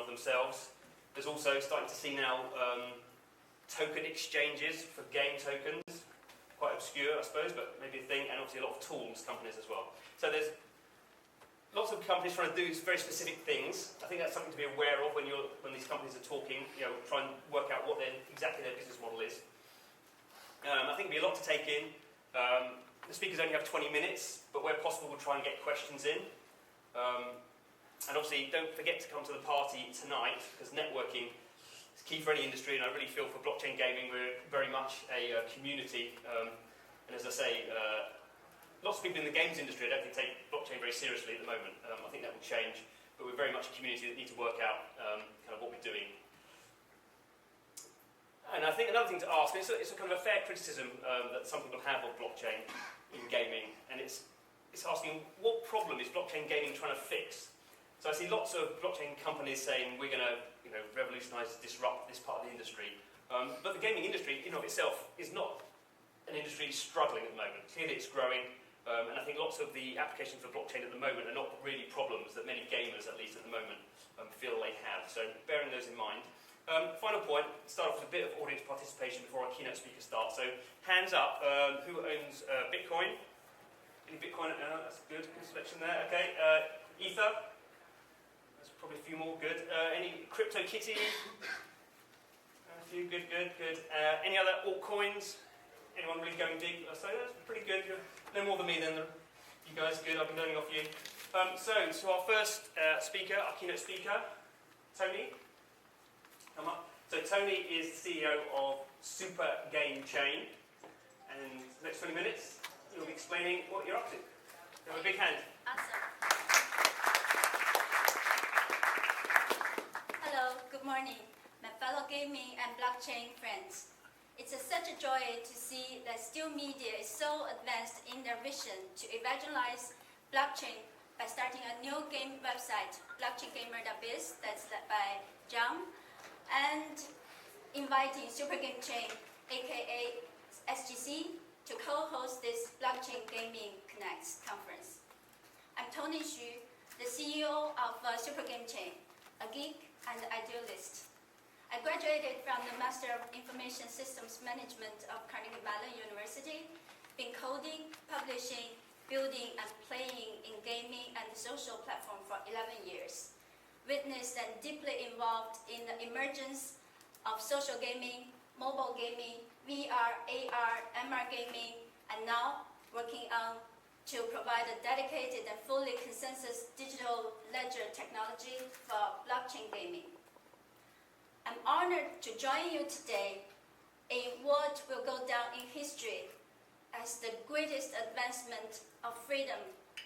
themselves. There's also starting to see now token exchanges for game tokens. Quite obscure, I suppose, but maybe a thing, and obviously a lot of tools companies as well. So there's lots of companies trying to do very specific things. I think that's something to be aware of when these companies are talking, try and work out what exactly their business model is. I think there'll be a lot to take in. The speakers only have 20 minutes, but where possible we'll try and get questions in. And obviously don't forget to come to the party tonight, because networking is key for any industry, and I really feel for blockchain gaming we're very much a community. And as I say, lots of people in the games industry I don't think take blockchain very seriously at the moment. I think that will change, but we're very much a community that need to work out kind of what we're doing. And I think another thing to ask, it's a kind of a fair criticism that some people have of blockchain in gaming, and it's asking, what problem is blockchain gaming trying to fix? So I see lots of blockchain companies saying we're going to revolutionise, disrupt this part of the industry, but the gaming industry in and of itself is not an industry struggling at the moment. Clearly it's growing, and I think lots of the applications for blockchain at the moment are not really problems that many gamers, at least at the moment, feel they have. So bearing those in mind. Final point, start off with a bit of audience participation before our keynote speaker starts. So hands up, who owns Bitcoin? Any Bitcoin? That's good selection there. Okay, Ether? There's probably a few more, good. Any CryptoKitty? A few, good. Any other altcoins? Anyone really going deep? So that's pretty good. You're no more than me then. You guys, good, I've been learning off you. So our first speaker, our keynote speaker, Tony. Come up. So Tony is the CEO of Super Game Chain, and the next 20 minutes you'll be explaining what you're up to. Give a big hand. Awesome. Hello, good morning, my fellow gaming and blockchain friends. It's such a joy to see that Still Media is so advanced in their vision to evangelize blockchain by starting a new game website, blockchaingamer.biz, that's led by John, and inviting Super Game Chain, aka SGC, to co-host this Blockchain Gaming Connects conference. I'm Tony Xu, the CEO of Super Game Chain, a geek and idealist. I graduated from the Master of Information Systems Management of Carnegie Mellon University, been coding, publishing, building, and playing in gaming and social platform for 11 years. Witnessed and deeply involved in the emergence of social gaming, mobile gaming, VR, AR, MR gaming, and now working on to provide a dedicated and fully consensus digital ledger technology for blockchain gaming. I'm honored to join you today in what will go down in history as the greatest advancement of freedom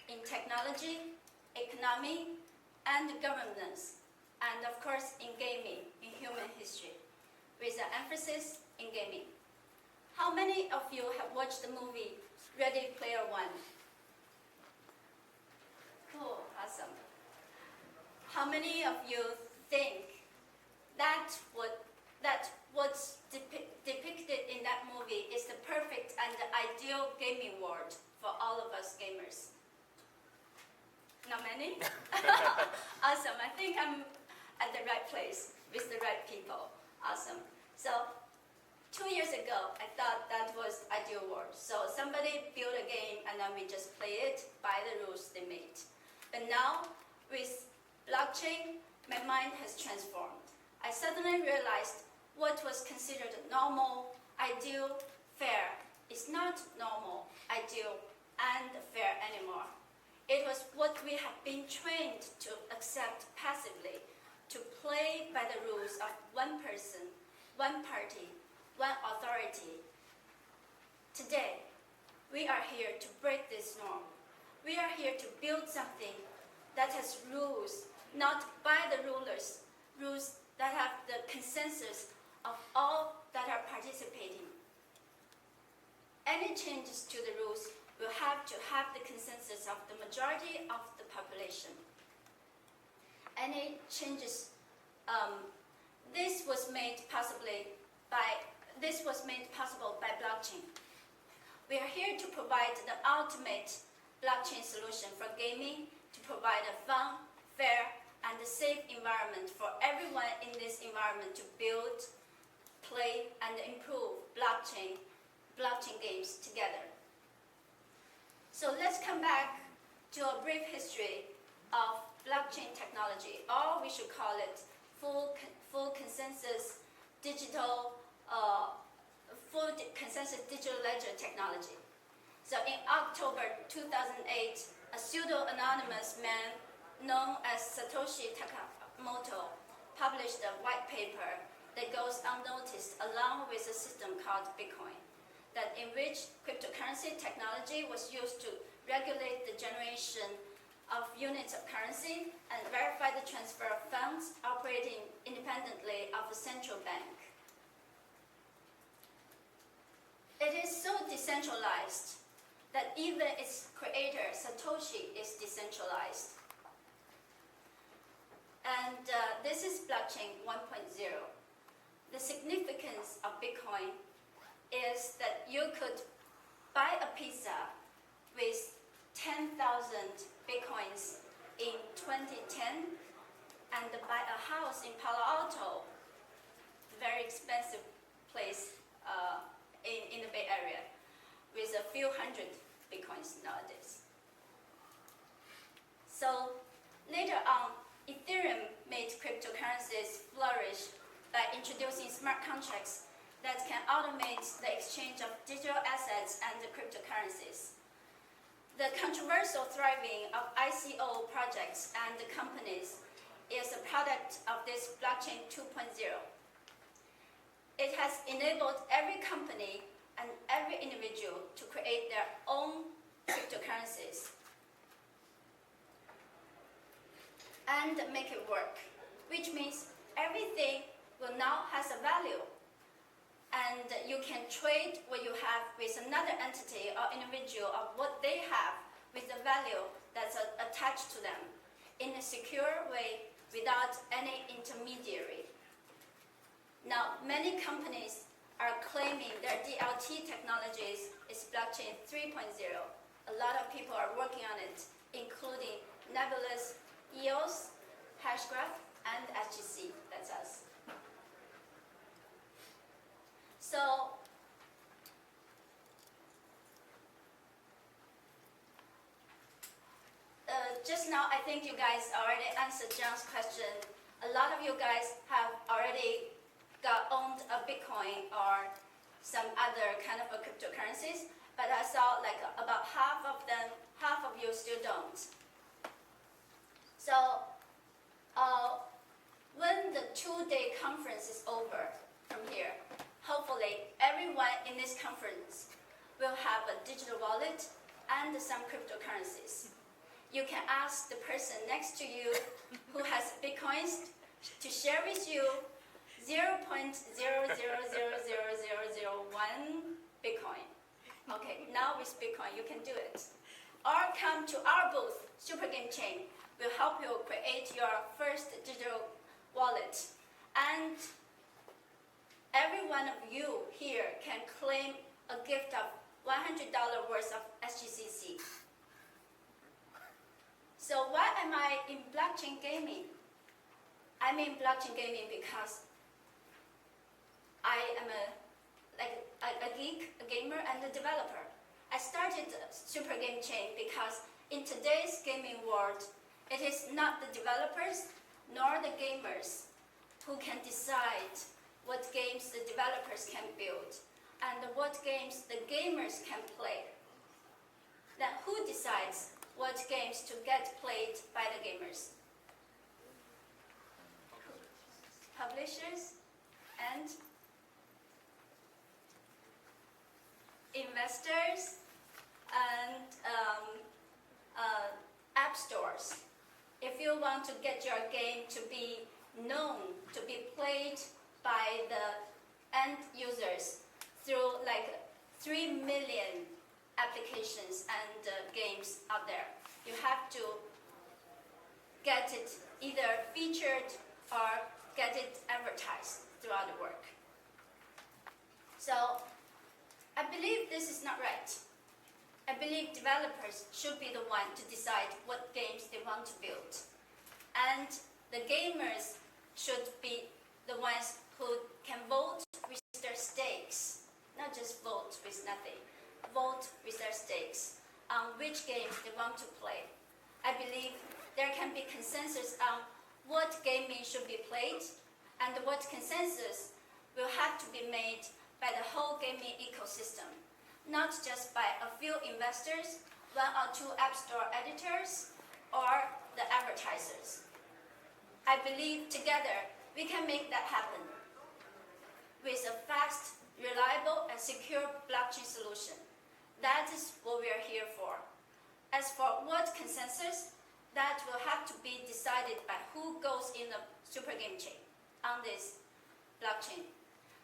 in technology, economy, and governance, and of course in gaming, in human history, with an emphasis in gaming. How many of you have watched the movie Ready Player One? Cool, awesome. How many of you think that what's depicted in that movie is the perfect and the ideal gaming world for all of us gamers? Not many? Awesome. I think I'm at the right place with the right people. Awesome. So 2 years ago, I thought that was ideal world. So somebody built a game and then we just play it by the rules they made. But now, with blockchain, my mind has transformed. I suddenly realized what was considered normal, ideal, fair is not normal, ideal, and fair anymore. It was what we have been trained to accept passively, to play by the rules of one person, one party, one authority. Today, we are here to break this norm. We are here to build something that has rules, not by the rulers, rules that have the consensus of all that are participating. Any changes to the rules will have to have the consensus of the majority of the population. Any changes, this was made possible by blockchain. We are here to provide the ultimate blockchain solution for gaming, to provide a fun, fair, and a safe environment for everyone in this environment to build, play, and improve blockchain games together. So let's come back to a brief history of blockchain technology, or we should call it full consensus digital ledger technology. So in October 2008, a pseudo-anonymous man known as Satoshi Nakamoto published a white paper that goes unnoticed along with a system called Bitcoin, in which cryptocurrency technology was used to regulate the generation of units of currency and verify the transfer of funds operating independently of a central bank. It is so decentralized that even its creator, Satoshi, is decentralized. And this is blockchain 1.0. The significance of Bitcoin is that you could buy a pizza with 10,000 Bitcoins in 2010 and buy a house in Palo Alto, a very expensive place in the Bay Area, with a few hundred Bitcoins nowadays. So later on, Ethereum made cryptocurrencies flourish by introducing smart contracts that can automate the exchange of digital assets and the cryptocurrencies. The controversial thriving of ICO projects and companies is a product of this blockchain 2.0. It has enabled every company and every individual to create their own cryptocurrencies and make it work, which means everything will now has a value. And you can trade what you have with another entity or individual of what they have with the value that's attached to them in a secure way without any intermediary. Now, many companies are claiming their DLT technologies is blockchain 3.0. A lot of people are working on it, including Nebulous, EOS, Hashgraph, and HGC. That's us. So, just now, I think you guys already answered John's question. A lot of you guys have already owned a Bitcoin or some other kind of a cryptocurrencies, but I saw like about half of you still don't. So, when the 2-day conference is over from here, hopefully everyone in this conference will have a digital wallet and some cryptocurrencies. You can ask the person next to you who has Bitcoins to share with you 0.0000001 Bitcoin. Okay, now with Bitcoin you can do it. Or come to our booth, Super Game Chain. Will help you create your first digital wallet. And every one of you here can claim a gift of $100 worth of SGCC. So why am I in blockchain gaming? I'm in blockchain gaming because I am a geek, a gamer, and a developer. I started Super Game Chain because in today's gaming world, it is not the developers nor the gamers who can decide what games the developers can build and what games the gamers can play. Then who decides what games to get played by the gamers? Publishers and investors and app stores. If you want to get your game to be known, to be played by the end users through like 3 million applications and games out there, you have to get it either featured or get it advertised throughout the work. So I believe this is not right. I believe developers should be the one to decide what games they want to build. And the gamers should be the ones who can vote with their stakes, not just vote with nothing, vote with their stakes on which game they want to play. I believe there can be consensus on what gaming should be played, and what consensus will have to be made by the whole gaming ecosystem, not just by a few investors, 1 or 2 app store editors, or the advertisers. I believe together we can make that happen with a fast, reliable, and secure blockchain solution. That is what we are here for. As for what consensus, that will have to be decided by who goes in the super game chain on this blockchain.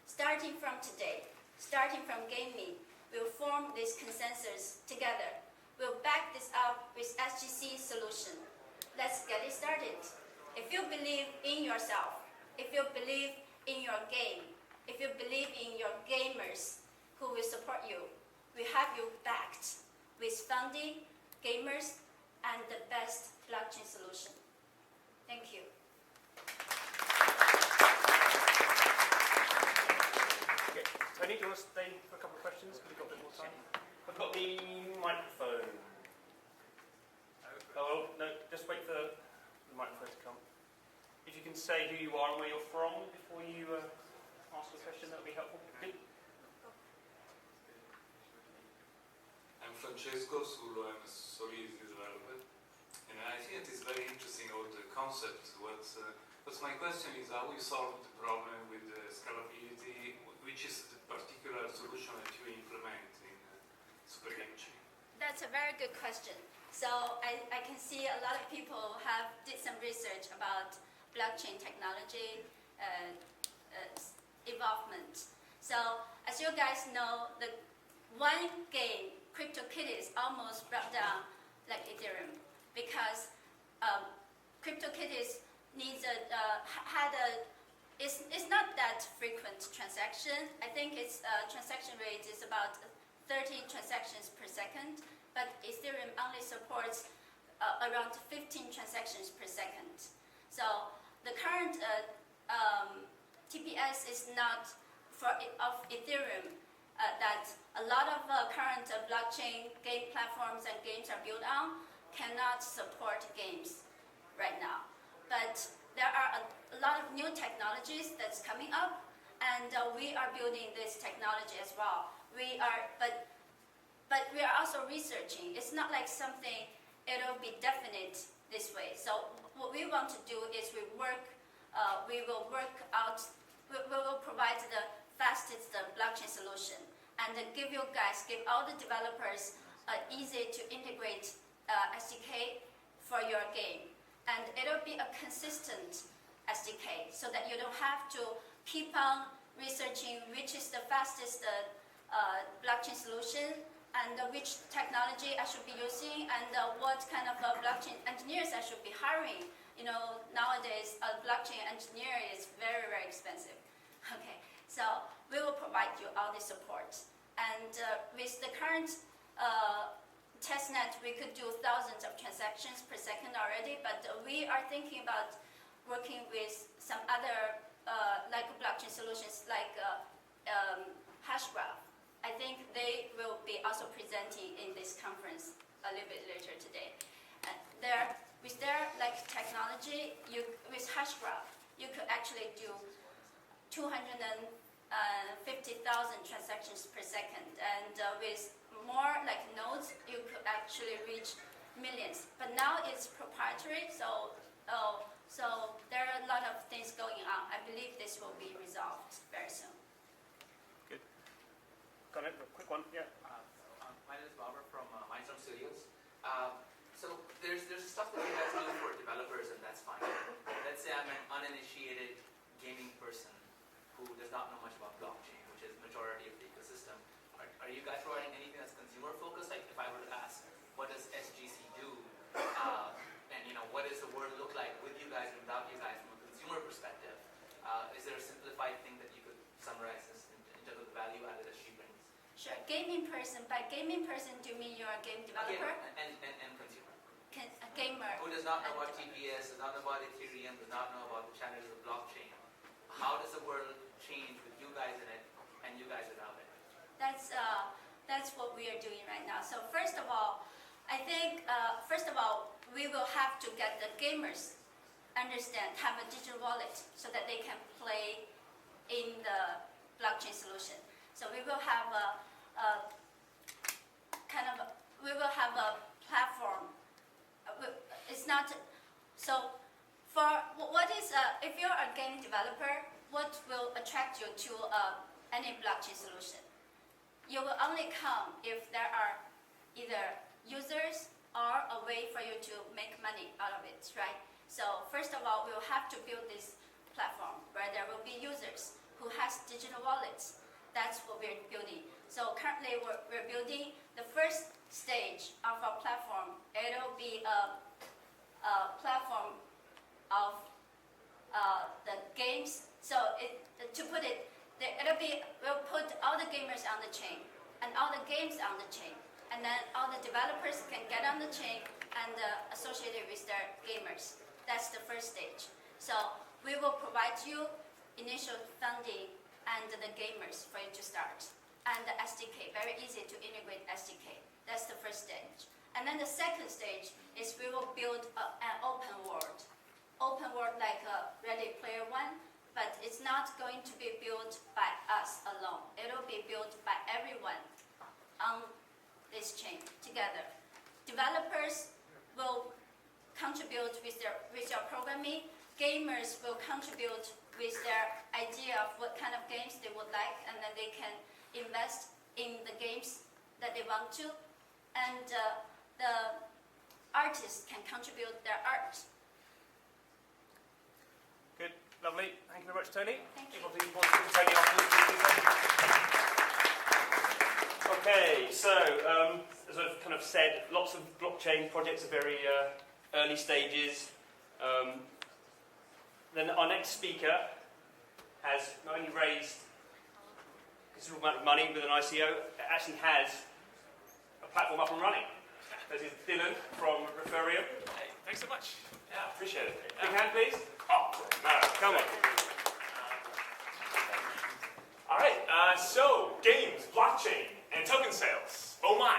Starting from today, starting from GameMe, we'll form this consensus together. We'll back this up with SGC solution. Let's get it started. If you believe in yourself, if you believe in your game, if you believe in your gamers who will support you, we have you backed with funding, gamers, and the best blockchain solution. Thank you. Okay. Tony, do you want to stay for a couple of questions? We've got a bit more time. I've got the microphone. Oh, no, just wait for the microphone to come. If you can say who you are and where you're from before you ask the question, that would be helpful. I'm Francesco Sullo, I'm a Solidity developer, and I think it is very interesting all the concept. What's my question is how you solve the problem with the scalability, which is the particular solution that you implement in Super Game Chain? That's a very good question. So I can see a lot of people have did some research about blockchain technology involvement. So as you guys know, the one game, CryptoKitties, almost brought down like Ethereum because CryptoKitties needs it's not that frequent transaction. I think its transaction rate is about 30 transactions per second, but Ethereum only supports around 15 transactions per second. So the current TPS is not of Ethereum that a lot of current blockchain game platforms and games are built on cannot support games right now. But there are a lot of new technologies that's coming up, and we are building this technology as well. But we are also researching. It's not like something, it'll be definite this way. So what we want to do is we will provide the fastest blockchain solution and give all the developers easy to integrate SDK for your game. And it'll be a consistent SDK so that you don't have to keep on researching which is the fastest blockchain solution and which technology I should be using and what kind of blockchain engineers I should be hiring. You know, nowadays a blockchain engineer is very, very expensive. Okay, so we will provide you all the support. And with the current testnet, we could do thousands of transactions per second already, but we are thinking about working with some other like blockchain solutions like Hashgraph. I think they will be also presenting in this conference a little bit later today. With their like technology, with Hashgraph, you could actually do 250,000 transactions per second, and with more like nodes, you could actually reach millions. But now it's proprietary, so there are a lot of things going on. I believe this will be resolved very soon. Good. Got it. A quick one. Yeah. My name is Robert from Mindstorm Studios. So there's stuff that you guys do for developers, and that's fine. Let's say I'm an uninitiated gaming person who does not know much about blockchain, which is the majority of the ecosystem. Are you guys providing anything that's consumer focused? Like if I were to ask, what does SGC do? And what does the world look like with you guys and without you guys from a consumer perspective? Is there a simplified thing that you could summarize this in terms of the value added that she brings? Sure. Gaming person. By gaming person, do you mean you're a game developer? Yeah, and consumer. gamer. Who does not know about TPS, does not know about Ethereum, does not know about the challenges of blockchain. How does the world change with you guys in it and you guys without it? That's what we are doing right now. So first of all, I think we will have to get the gamers have a digital wallet so that they can play in the blockchain solution. So we will have a platform. It's not so. For what is if you're a game developer, what will attract you to any blockchain solution? You will only come if there are either users or a way for you to make money out of it, right? So first of all, we will have to build this platform where there will be users who has digital wallets. That's what we're building. So currently we're building the first stage of our platform. It'll be a platform of the games. So we'll put all the gamers on the chain and all the games on the chain. And then all the developers can get on the chain and associate it with their gamers. That's the first stage. So we will provide you initial funding and the gamers for you to start. And the SDK, very easy to integrate SDK. That's the first stage. And then the second stage is we will build an open world. Open world like Ready Player One, but it's not going to be built by us alone. It'll be built by everyone on this chain together. Developers will contribute with their programming. Gamers will contribute with their idea of what kind of games they would like, and then they can invest in the games that they want to. And the artists can contribute their art. Good, lovely. Thank you very much, Tony. Thank you. People want to speak to Tony afterwards. Okay, so as I've kind of said, lots of blockchain projects are very early stages. Then our next speaker has not only raised a considerable amount of money with an ICO, it actually has a platform up and running. This is Dylan from Referium. Hey, thanks so much. Yeah, appreciate it. Big hand, please. Oh, no, come on. All right, so games, blockchain, and token sales. Oh my.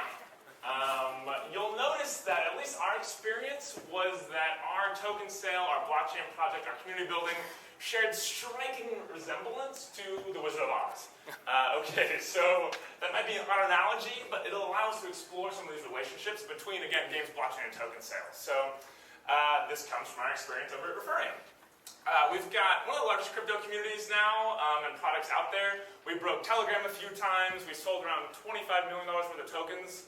You'll notice that at least our experience was that our token sale, our blockchain project, our community building shared striking resemblance to the Wizard of Oz. Okay, so that might be an odd analogy, but it'll allow us to explore some of these relationships between, again, games, blockchain, and token sales. So this comes from our experience over at Referium. We've got one of the largest crypto communities now and products out there. We broke Telegram a few times. We sold around $25 million worth of tokens,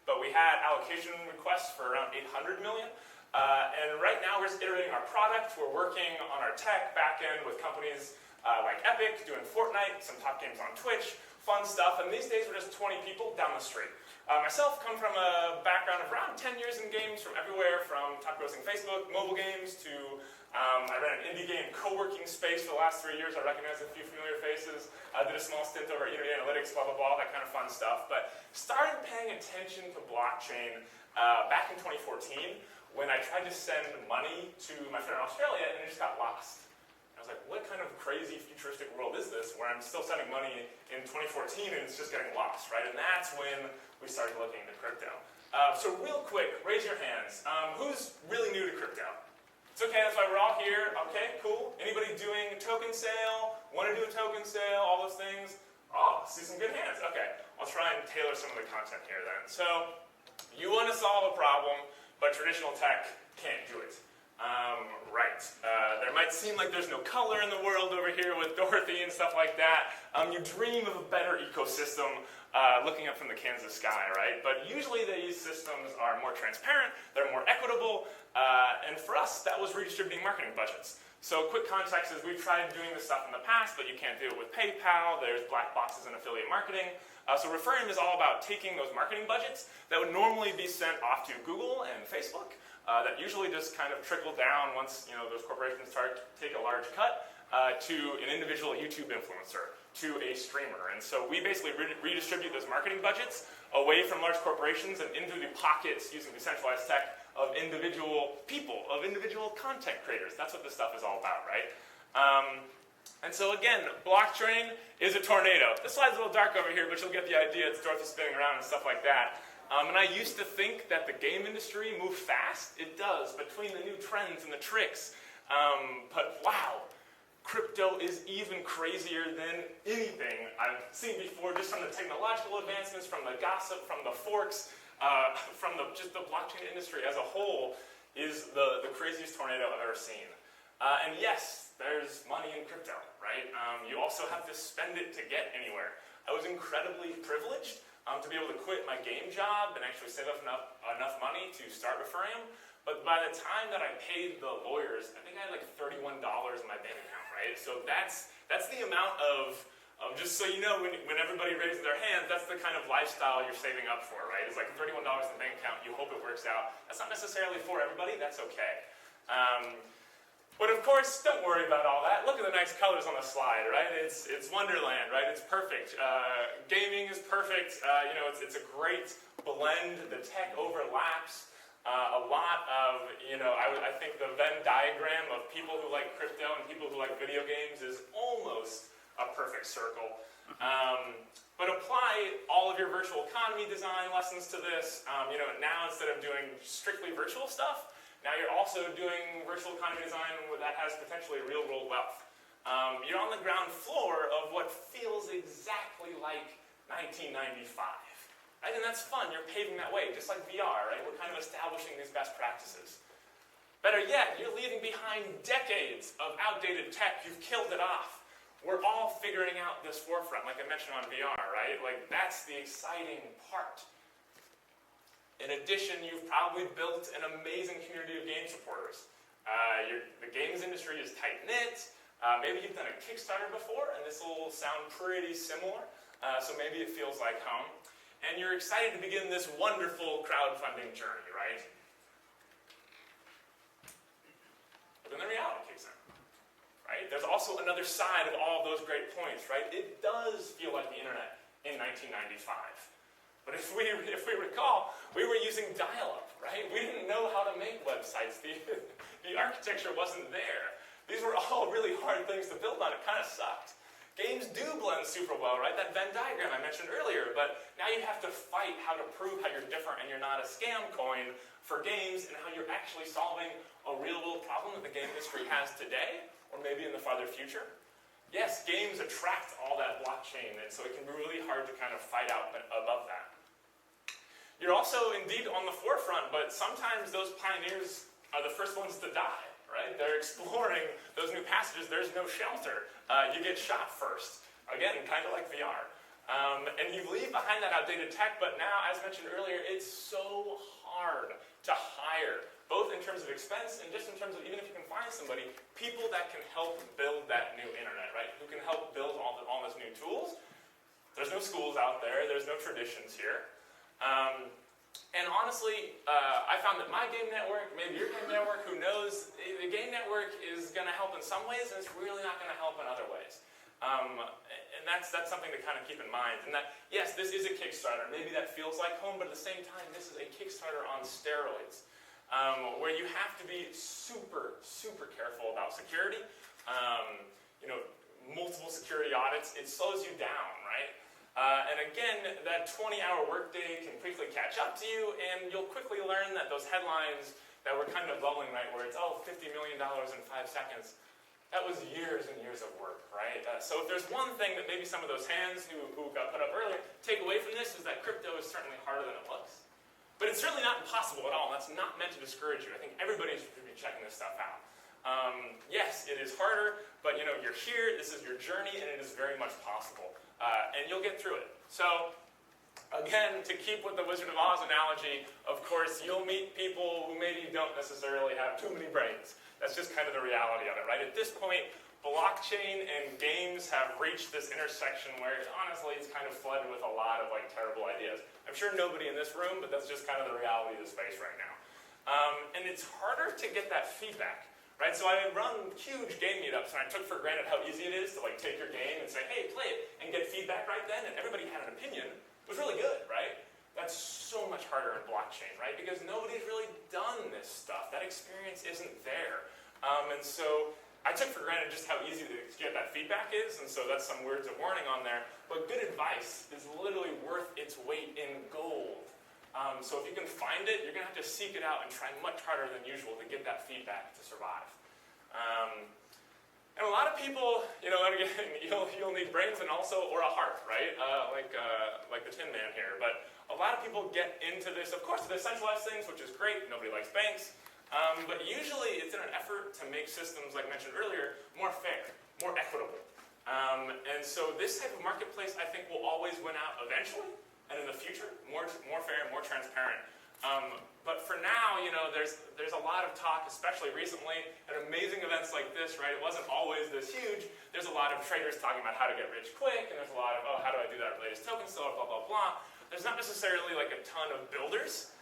but we had allocation requests for around $800 million. And right now we're just iterating our product. We're working on our tech backend with companies like Epic, doing Fortnite, some top games on Twitch, fun stuff. And these days we're just 20 people down the street. Myself come from a background of around 10 years in games, from everywhere from top grossing Facebook, mobile games, to I ran an indie game co-working space for the last 3 years. I recognize a few familiar faces. I did a small stint over at Unity Analytics, blah, blah, blah, that kind of fun stuff. But started paying attention to blockchain back in 2014 when I tried to send money to my friend in Australia and it just got lost. I was like, what kind of crazy futuristic world is this where I'm still sending money in 2014 and it's just getting lost, right? And that's when we started looking into crypto. So real quick, raise your hands. Who's really new to crypto? It's okay, that's why we're all here. Okay, cool. Anybody doing a token sale? Want to do a token sale? All those things? Oh, see some good hands. Okay, I'll try and tailor some of the content here then. So, you want to solve a problem, but traditional tech can't do it. Right. There might seem like there's no color in the world over here with Dorothy and stuff like that. You dream of a better ecosystem looking up from the Kansas sky, right? But usually these systems are more transparent, they're more equitable, and for us, that was redistributing marketing budgets. So quick context is we've tried doing this stuff in the past, but you can't do it with PayPal, there's black boxes in affiliate marketing. So Referium is all about taking those marketing budgets that would normally be sent off to Google and Facebook, that usually just kind of trickle down once those corporations start to take a large cut, to an individual YouTube influencer, to a streamer. And so we basically redistribute those marketing budgets away from large corporations and into the pockets, using decentralized tech, of individual people, of individual content creators. That's what this stuff is all about, right? And so again, blockchain is a tornado. This slide's a little dark over here, but you'll get the idea. It's Dorothy spinning around and stuff like that. And I used to think that the game industry moved fast. It does, between the new trends and the tricks. But wow, crypto is even crazier than anything I've seen before, just from the technological advancements, from the gossip, from the forks, from just the blockchain industry as a whole is the craziest tornado I've ever seen. And yes, there's money in crypto, right? You also have to spend it to get anywhere. I was incredibly privileged to be able to quit my game job and actually save up enough money to start Referium. But by the time that I paid the lawyers, I think I had like $31 in my bank account, right? So that's the amount of just so you know, when everybody raises their hands, that's the kind of lifestyle you're saving up for, right? It's like $31 in the bank account, you hope it works out. That's not necessarily for everybody, that's okay. But of course, don't worry about all that. Look at the nice colors on the slide, right? It's Wonderland, right? It's perfect. Gaming is perfect. It's a great blend. The tech overlaps. A lot of, I think the Venn diagram of people who like crypto and people who like video games is almost a perfect circle. But apply all of your virtual economy design lessons to this. Now instead of doing strictly virtual stuff, now you're also doing virtual economy design that has potentially real world wealth. You're on the ground floor of what feels exactly like 1995. Right? And that's fun, you're paving that way, just like VR, right? We're kind of establishing these best practices. Better yet, you're leaving behind decades of outdated tech, you've killed it off. We're all figuring out this forefront, like I mentioned on VR, right? Like, that's the exciting part. In addition, you've probably built an amazing community of game supporters. The games industry is tight-knit. Maybe you've done a Kickstarter before, and this will sound pretty similar. So maybe it feels like home. And you're excited to begin this wonderful crowdfunding journey, right? But then the reality kicks in, right? There's also another side of all of those great points, right? It does feel like the internet in 1995. But if we recall, we were using dial-up, right? We didn't know how to make websites. The architecture wasn't there. These were all really hard things to build on. It kind of sucked. Games do blend super well, right? That Venn diagram I mentioned earlier, but now you have to fight how to prove how you're different and you're not a scam coin for games and how you're actually solving a real-world problem that the game industry has today or maybe in the farther future. Yes, games attract all that blockchain, and so it can be really hard to kind of fight out above that. You're also indeed on the forefront, but sometimes those pioneers are the first ones to die, right? They're exploring those new passages. There's no shelter. You get shot first. Again, kind of like VR. And you leave behind that outdated tech, but now, as mentioned earlier, it's so hard to hire, both in terms of expense and just in terms of, even if you can find somebody, people that can help build that new internet, right? Who can help build all those new tools. There's no schools out there. There's no traditions here. And honestly, I found that my game network, maybe your game network, who knows, the game network is going to help in some ways, and it's really not going to help in other ways. And that's something to kind of keep in mind. And that, yes, this is a Kickstarter. Maybe that feels like home, but at the same time, this is a Kickstarter on steroids, where you have to be super, super careful about security. Multiple security audits, it slows you down, right? And again, that 20-hour workday can quickly catch up to you, and you'll quickly learn that those headlines that were kind of bubbling, right, where it's, $50 million in 5 seconds, that was years and years of work, right? So if there's one thing that maybe some of those hands who got put up earlier take away from this is that crypto is certainly harder than it looks. But it's certainly not impossible at all, and that's not meant to discourage you. I think everybody should be checking this stuff out. Yes, it is harder, but you're here, this is your journey, and it is very much possible. And you'll get through it. So, again, to keep with the Wizard of Oz analogy, of course, you'll meet people who maybe don't necessarily have too many brains. That's just kind of the reality of it, right? At this point, blockchain and games have reached this intersection where, honestly, it's kind of flooded with a lot of, terrible ideas. I'm sure nobody in this room, but that's just kind of the reality of the space right now. And it's harder to get that feedback. Right, so I run huge game meetups, and I took for granted how easy it is to take your game and say, hey, play it, and get feedback right then, and everybody had an opinion. It was really good, right? That's so much harder in blockchain, right? Because nobody's really done this stuff. That experience isn't there. And so I took for granted just how easy to get that feedback is, and so that's some words of warning on there. But good advice is literally worth its weight in gold. So if you can find it, you're going to have to seek it out and try much harder than usual to get that feedback to survive. And a lot of people, you know, again, you'll need brains and also, or a heart, right? Like the Tin Man here. But a lot of people get into this. Of course, the centralized things, which is great. Nobody likes banks. But usually it's in an effort to make systems, like I mentioned earlier, more fair, more equitable. And so this type of marketplace, I think, will always win out eventually, and in the future, more fair and more transparent. But for now, you know, there's a lot of talk, especially recently, at amazing events like this, right? It wasn't always this huge. There's a lot of traders talking about how to get rich quick, and there's a lot of, oh, how do I do that latest token sale, blah, blah, blah. There's not necessarily like a ton of builders.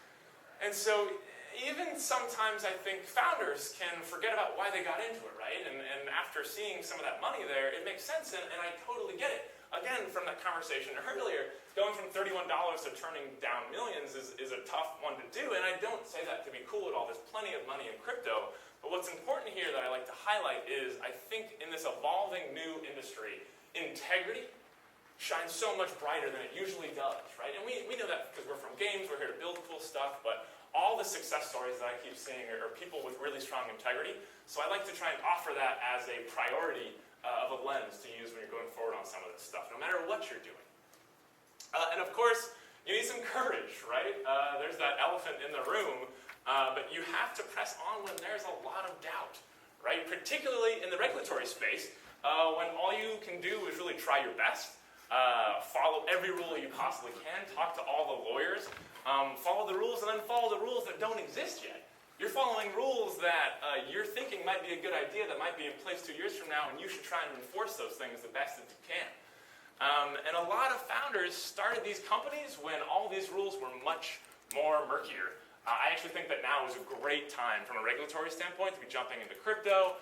And so even sometimes I think founders can forget about why they got into it, right? And after seeing some of that money there, it makes sense, and I totally get it. Again, from that conversation earlier, going from $31 to turning down millions is a tough one to do, and I don't say that to be cool at all. There's plenty of money in crypto, but what's important here that I like to highlight is I think in this evolving new industry, integrity shines so much brighter than it usually does, right? And we know that because we're from games, we're here to build cool stuff, but all the success stories that I keep seeing are people with really strong integrity, so I like to try and offer that as a priority of a lens to use when you're going forward on some of this stuff, no matter what you're doing. And of course, you need some courage, right? There's that elephant in the room, but you have to press on when there's a lot of doubt, right? Particularly in the regulatory space, when all you can do is really try your best, follow every rule you possibly can, talk to all the lawyers, follow the rules, and then follow the rules that don't exist yet. You're following rules that you're thinking might be a good idea, that might be in place 2 years from now, and you should try and enforce those things the best that you can. And a lot of founders started these companies when all these rules were much more murkier. I actually think that now is a great time from a regulatory standpoint to be jumping into crypto.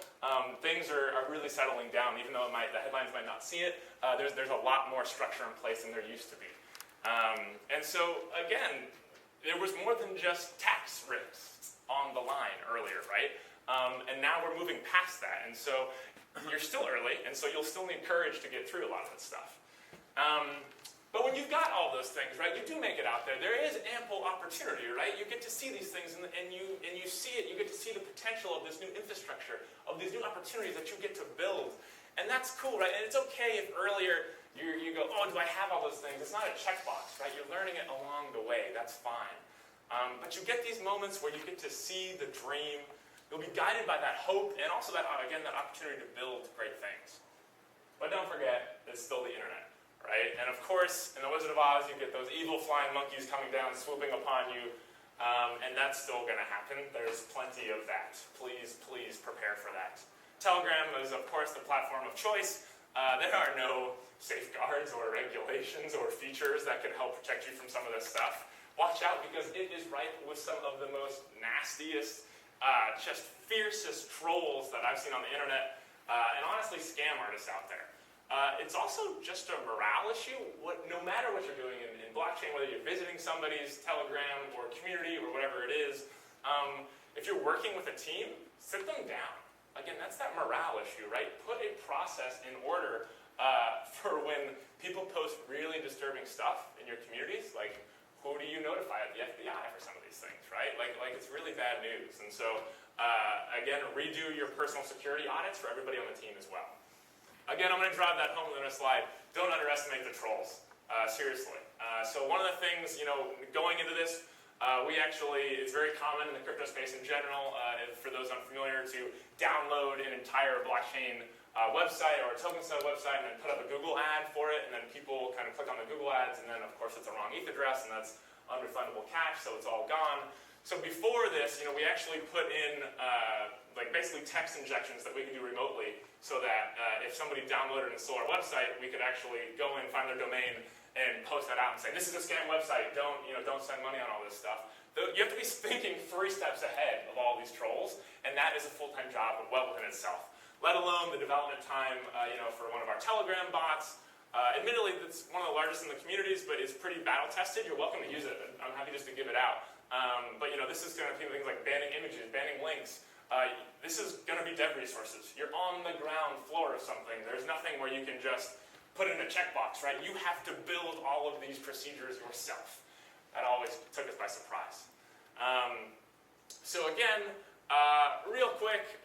Things are really settling down, even though the headlines might not see it. There's a lot more structure in place than there used to be. And so, again, there was more than just tax risks on the line earlier, right? And now we're moving past that. And so you're still early, and so you'll still need courage to get through a lot of this stuff. But when you've got all those things, right, you do make it out there. There is ample opportunity, right? You get to see these things, and you see it. You get to see the potential of this new infrastructure, of these new opportunities that you get to build. And that's cool, right? And it's okay if earlier you go, oh, do I have all those things? It's not a checkbox, right? You're learning it along the way. That's fine. But you get these moments where you get to see the dream. You'll be guided by that hope and also that, again, that opportunity to build great things. But don't forget, it's still the internet, right? And of course, in The Wizard of Oz, you get those evil flying monkeys coming down, swooping upon you, and that's still going to happen. There's plenty of that. Please, please prepare for that. Telegram is, of course, the platform of choice. There are no safeguards or regulations or features that can help protect you from some of this stuff. Watch out, because it is ripe with some of the most nastiest, just fiercest trolls that I've seen on the internet, and honestly, scam artists out there. It's also just a morale issue. No matter what you're doing in blockchain, whether you're visiting somebody's Telegram or community or whatever it is, if you're working with a team, sit them down. Again, that's that morale issue, right? Put a process in order for when people post really disturbing stuff in your communities, like who do you notify at the FBI for some of these things, right? Like it's really bad news. And so, again, redo your personal security audits for everybody on the team as well. Again, I'm going to drive that home with a slide. Don't underestimate the trolls, seriously. So one of the things, going into this, it's very common in the crypto space in general, for those unfamiliar, to download an entire blockchain website or a token sale website and then put up a Google ad for it, and then people kind of click on the Google ads, and then of course it's a wrong ETH address, and that's unrefundable cash, so it's all gone. So before this, we actually put in basically text injections that we could do remotely, so that if somebody downloaded and stole our website, we could actually go in, find their domain, and post that out and say, this is a scam website, don't spend money on all this stuff. You have to be thinking 3 steps ahead of all these trolls, and that is a full-time job well within itself. Let alone the development time, for one of our Telegram bots, Admittedly, it's one of the largest in the communities, but it's pretty battle tested. You're welcome to use it. I'm happy just to give it out. But this is going to be things like banning images, banning links. This is going to be dev resources. You're on the ground floor of something. There's nothing where you can just put in a checkbox, right? You have to build all of these procedures yourself. That always took us by surprise. So again, real quick,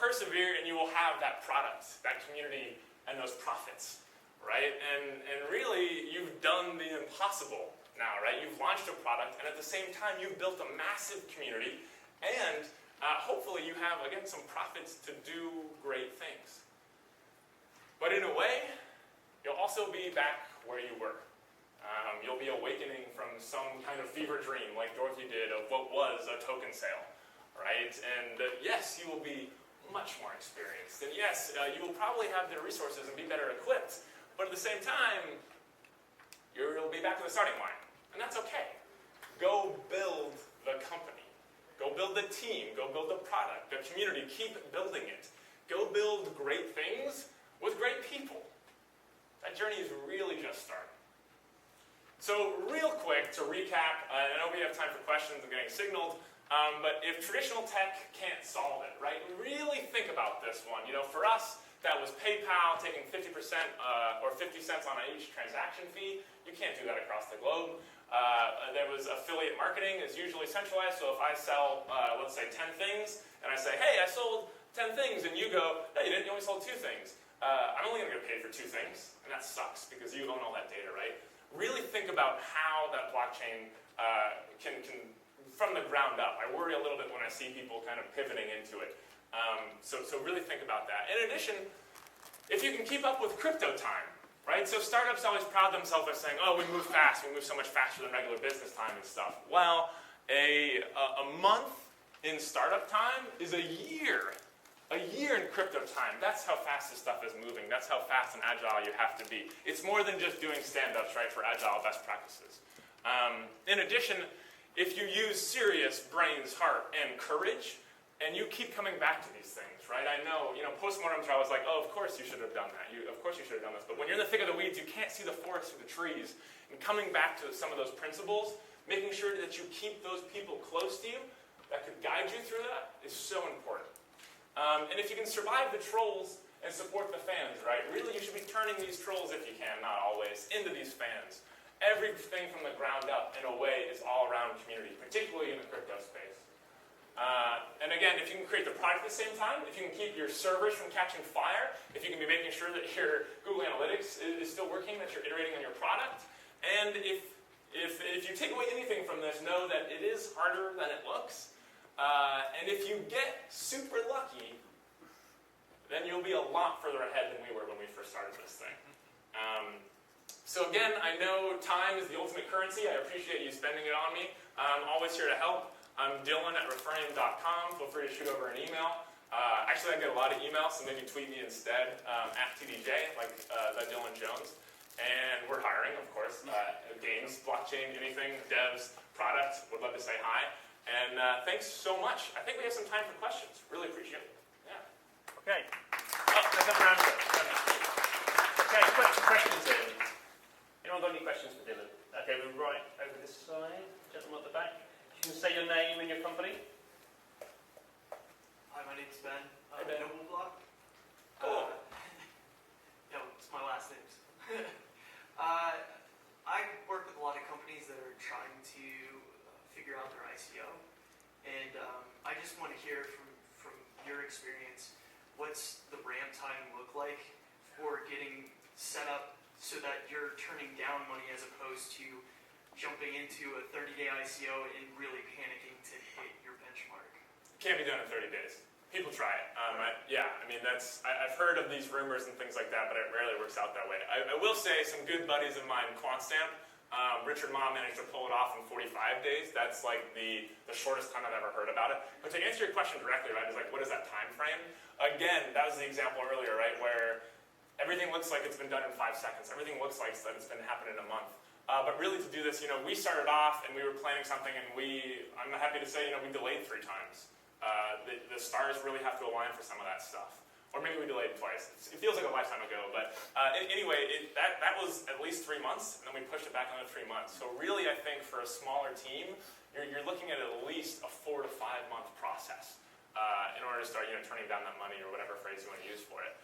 persevere and you will have that product, that community, and those profits, right? And really, you've done the impossible now, right? You've launched a product, and at the same time, you've built a massive community, and hopefully you have, again, some profits to do great things. But in a way, you'll also be back where you were. You'll be awakening from some kind of fever dream, like Dorothy did, of what was a token sale, right? And yes, you will be much more experienced. And yes, you will probably have the resources and be better equipped. But at the same time, you'll be back to the starting line. And that's okay. Go build the company. Go build the team. Go build the product, the community. Keep building it. Go build great things with great people. That journey is really just starting. So real quick to recap, I know we have time for questions. I'm getting signaled. But if traditional tech can't solve it, right? Really think about this one. For us, that was PayPal taking 50% or 50 cents on each transaction fee. You can't do that across the globe. There was affiliate marketing is usually centralized. So if I sell, let's say 10 things, and I say, hey, I sold 10 things, and you go, no, you didn't, you only sold 2 things. I'm only going to get paid for 2 things, and that sucks because you own all that data, right? Really think about how that blockchain can from the ground up. I worry a little bit when I see people kind of pivoting into it. So really think about that. In addition, if you can keep up with crypto time, right? So startups always pride themselves by saying, oh, we move fast, we move so much faster than regular business time and stuff. Well, a month in startup time is a year. A year in crypto time. That's how fast this stuff is moving. That's how fast and agile you have to be. It's more than just doing stand-ups, right, for agile best practices. In addition, if you use serious brains, heart, and courage, and you keep coming back to these things, right? I know, postmortems are always like, oh, of course you should have done that. Of course you should have done this. But when you're in the thick of the weeds, you can't see the forest through the trees. And coming back to some of those principles, making sure that you keep those people close to you that could guide you through that is so important. And if you can survive the trolls and support the fans, right? Really, you should be turning these trolls, if you can, not always, into these fans. Everything from the ground up, in a way, is all around community, particularly in the crypto space. And again, if you can create the product at the same time, if you can keep your servers from catching fire, if you can be making sure that your Google Analytics is still working, that you're iterating on your product, and if you take away anything from this, know that it is harder than it looks. And if you get super lucky, then you'll be a lot further ahead than we were when we first started this thing. So again, I know time is the ultimate currency. I appreciate you spending it on me. I'm always here to help. I'm Dylan at Reframe.com. Feel free to shoot over an email. Actually, I get a lot of emails, so maybe tweet me instead at TDJ, like that Dylan Jones. And we're hiring, of course. Games, blockchain, anything, devs, product. Would love to say hi. And thanks so much. I think we have some time for questions. Really appreciate it. Yeah. Okay. Oh, there's another answer. Okay, questions in. Anyone got any questions for Dylan? Okay, we're right over this side. Gentleman at the back. You can say your name and your company. Hi, my name's Ben. Hey, Ben. Nobleblock. Cool. Yeah, it's my last name. I work with a lot of companies that are trying to figure out their ICO, and I just want to hear from your experience, what's the ramp time look like for getting set up so that you're turning down money as opposed to jumping into a 30-day ICO and really panicking to hit your benchmark? Can't be done in 30 days. People try it. I've heard of these rumors and things like that, but it rarely works out that way. I will say some good buddies of mine, QuantStamp, Richard Ma managed to pull it off in 45 days. That's like the shortest time I've ever heard about it. But to answer your question directly, right, is like, what is that time frame? Again, that was the example earlier, right, where everything looks like it's been done in 5 seconds. Everything looks like that it's been happening in a month. But really to do this, we started off and we were planning something, and I'm happy to say, we delayed 3 times. The stars really have to align for some of that stuff. or maybe we delayed twice. It feels like a lifetime ago, but anyway, that was at least 3 months, and then we pushed it back another 3 months. So really, I think for a smaller team, you're looking at least a 4 to 5 month process in order to start, turning down that money or whatever phrase you want to use for it.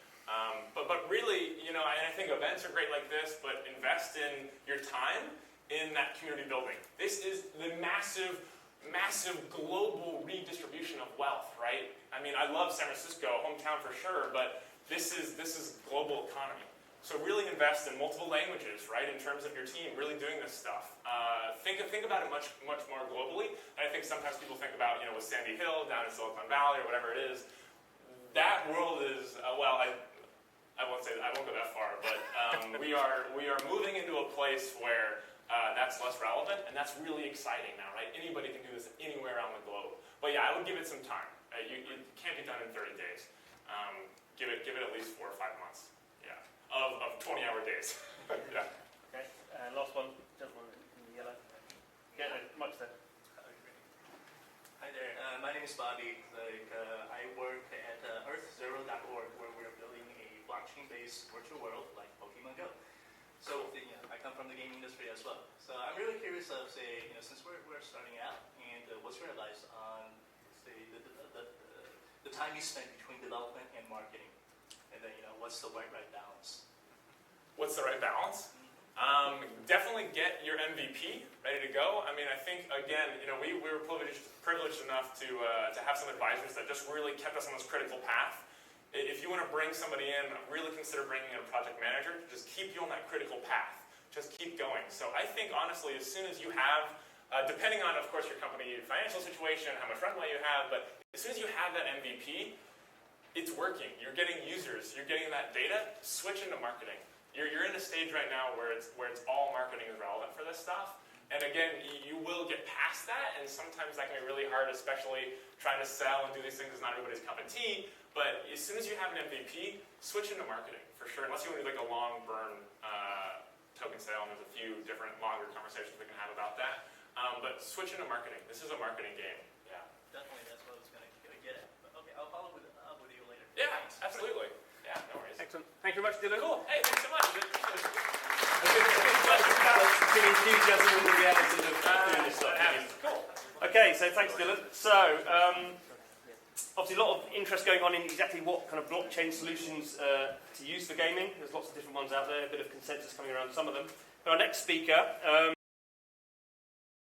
But really, and I think events are great like this, but invest in your time in that community building. This is the massive global redistribution of wealth, right? I mean, I love San Francisco, hometown for sure, but this is global economy. So really invest in multiple languages, right? In terms of your team, really doing this stuff. Think about it much more globally. And I think sometimes people think about, with Sandy Hill down in Silicon Valley or whatever it is. That world is I won't go that far, but we are moving into a place where that's less relevant, and that's really exciting now, right? Anybody can do this anywhere around the globe. But yeah, I would give it some time. It can't be done in 30 days. Give it at least 4 or 5 months. Yeah, of 20-hour days. Yeah. Okay, last one, gentleman in the yellow. Yeah, no, much there. Hi there, my name is Bobby. I work at EarthZero.org, where we're building a blockchain-based virtual world like Pokemon Go. So I come from the game industry as well. So I'm really curious of, say, since we're starting out, and what's your advice on, say, the time you spend between development and marketing, and then what's the right balance? What's the right balance? Definitely get your MVP ready to go. I mean, I think again, we were privileged enough to have some advisors that just really kept us on this critical path. If you want to bring somebody in, really consider bringing in a project manager to just keep you on that critical path. Just keep going. So I think honestly, as soon as you have, depending on of course your company financial situation, how much runway you have, but as soon as you have that MVP, it's working. You're getting users. You're getting that data. Switch into marketing. You're in a stage right now where it's all marketing is relevant for this stuff. And again, you will get past that, and sometimes that can be really hard, especially trying to sell and do these things is not everybody's cup of tea. But as soon as you have an MVP, switch into marketing for sure. Unless you want to do like a long burn token sale, and there's a few different longer conversations we can have about that. But switch into marketing. This is a marketing game. Yeah, definitely. That's what I was going to get at. But okay, I'll follow up with you later. Yeah, Thanks. absolutely. Yeah, no worries. Excellent. Thank you very much, Dylan. Cool. Hey, thanks so much. The enthusiasm and the reality of doing this stuff. Cool. Okay, so thanks, Dylan. So, obviously a lot of interest going on in exactly what kind of blockchain solutions to use for gaming. There's lots of different ones out there, a bit of consensus coming around some of them. But our next speaker